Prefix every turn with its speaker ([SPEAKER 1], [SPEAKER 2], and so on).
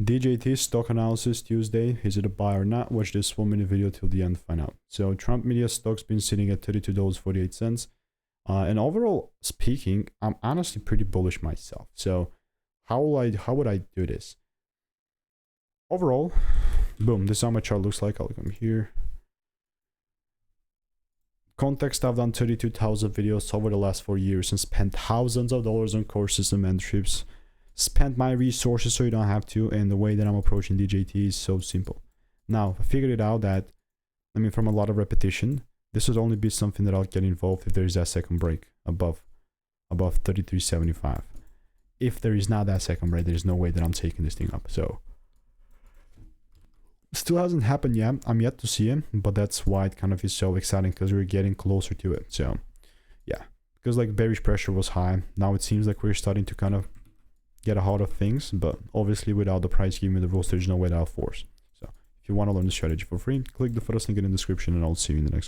[SPEAKER 1] DJT Stock Analysis Tuesday. Is it a buy or not? Watch this 1-minute video till the end to find out. So Trump Media stock's been sitting at $32.48. And overall speaking, I'm honestly pretty bullish myself. So how would I do this? Overall, boom, this is how my chart looks like. I'll come here. Context, I've done 32,000 videos over the last 4 years and spent thousands of dollars on courses and mentorships. Spent my resources so you don't have to, and the way that I'm approaching DJT is so simple. Now, I figured it out that, I mean, from a lot of repetition, this would only be something that I'll get involved if there is that second break above 33.75. If there is not that second break, there's no way that I'm taking this thing up. So still hasn't happened yet. I'm yet to see it, but that's why it kind of is so exciting, because we're getting closer to it. So yeah, because like bearish pressure was high. Now it seems like we're starting to kind of get a hold of things, but obviously without the price giving me the rules, there's no way that I'll force. So if you want to learn the strategy for free, click the first link in the description, and I'll see you in the next one.